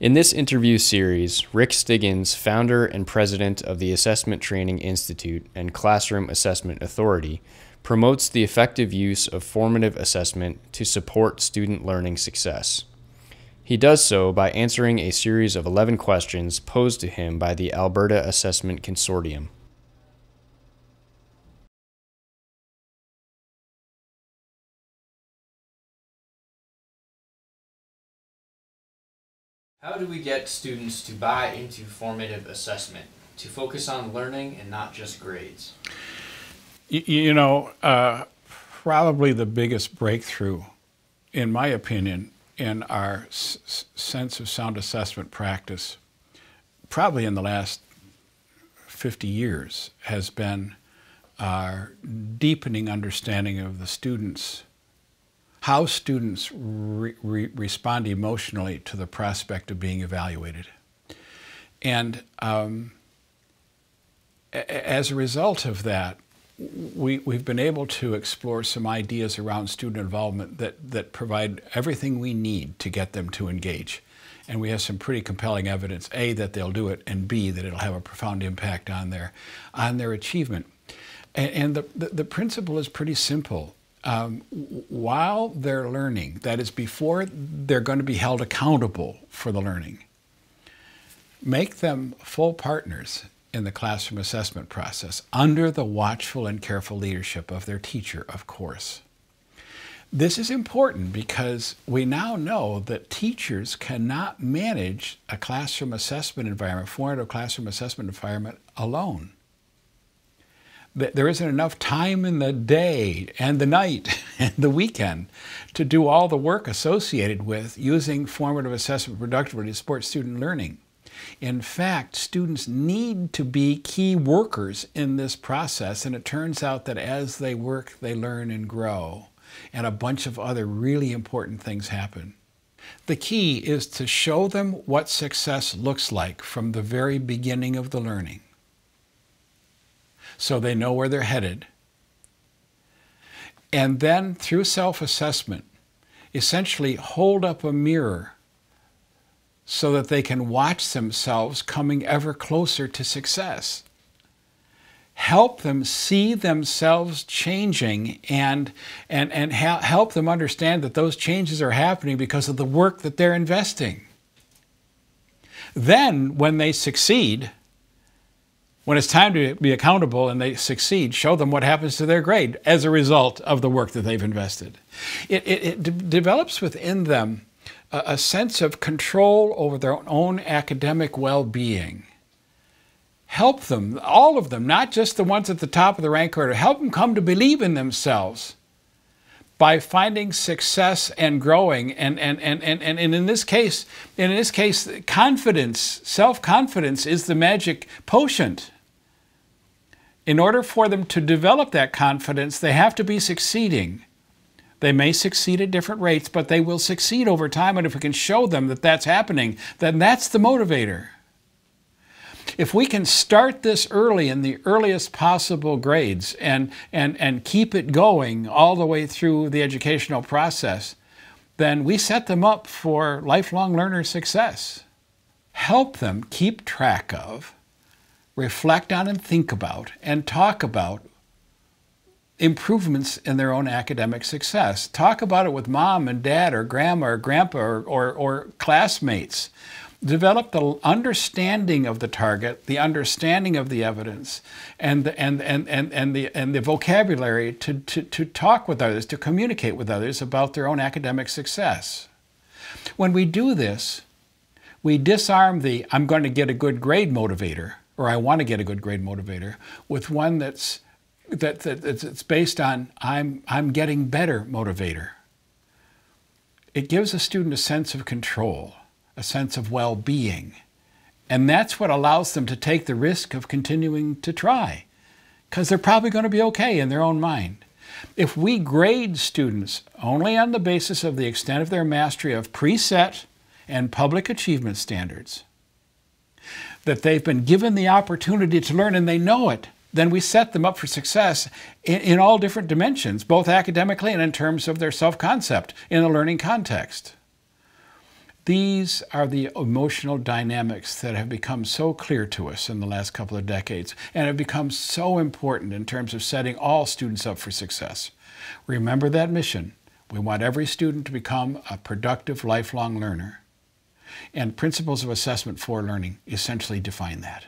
In this interview series, Rick Stiggins, founder and president of the Assessment Training Institute and Classroom Assessment Authority, promotes the effective use of formative assessment to support student learning success. He does so by answering a series of 11 questions posed to him by the Alberta Assessment Consortium. How do we get students to buy into formative assessment, to focus on learning and not just grades? Probably the biggest breakthrough, in my opinion, in our sense of sound assessment practice, probably in the last 50 years, has been our deepening understanding of the students, how students respond emotionally to the prospect of being evaluated. And as a result of that, we've been able to explore some ideas around student involvement that provide everything we need to get them to engage. And we have some pretty compelling evidence, A, that they'll do it, and B, that it'll have a profound impact on their achievement. And the principle is pretty simple. While they're learning, that is before they're going to be held accountable for the learning, make them full partners in the classroom assessment process under the watchful and careful leadership of their teacher, of course. This is important because we now know that teachers cannot manage a classroom assessment environment, formative classroom assessment environment alone. There isn't enough time in the day and the night and the weekend to do all the work associated with using formative assessment productively to support student learning. In fact, students need to be key workers in this process, and it turns out that as they work, they learn and grow, and a bunch of other really important things happen. The key is to show them what success looks like from the very beginning of the learning, so they know where they're headed. And then through self-assessment, essentially hold up a mirror so that they can watch themselves coming ever closer to success. Help them see themselves changing and help them understand that those changes are happening because of the work that they're investing. Then, when they succeed, when it's time to be accountable and they succeed, show them what happens to their grade as a result of the work that they've invested. It develops within them a sense of control over their own academic well-being. Help them, all of them, not just the ones at the top of the rank order, help them come to believe in themselves by finding success and growing. And in this case, confidence, self-confidence is the magic potion. In order for them to develop that confidence, they have to be succeeding. They may succeed at different rates, but they will succeed over time. And if we can show them that that's happening, then that's the motivator. If we can start this early in the earliest possible grades and keep it going all the way through the educational process, then we set them up for lifelong learner success. Help them keep track of, reflect on and think about, and talk about improvements in their own academic success. Talk about it with mom and dad or grandma or grandpa or classmates. Develop the understanding of the target, the understanding of the evidence, and the vocabulary to talk with others, to communicate with others about their own academic success. When we do this, we disarm the "I'm going to get a good grade" motivator, or "I want to get a good grade" motivator, with one that's based on I'm getting better motivator. It gives a student a sense of control, a sense of well-being. And that's what allows them to take the risk of continuing to try, because they're probably going to be okay in their own mind. If we grade students only on the basis of the extent of their mastery of preset and public achievement standards, that they've been given the opportunity to learn and they know it, then we set them up for success in all different dimensions, both academically and in terms of their self-concept in a learning context. These are the emotional dynamics that have become so clear to us in the last couple of decades and have become so important in terms of setting all students up for success. Remember that mission. We want every student to become a productive, lifelong learner. And Principles of Assessment for Learning essentially define that.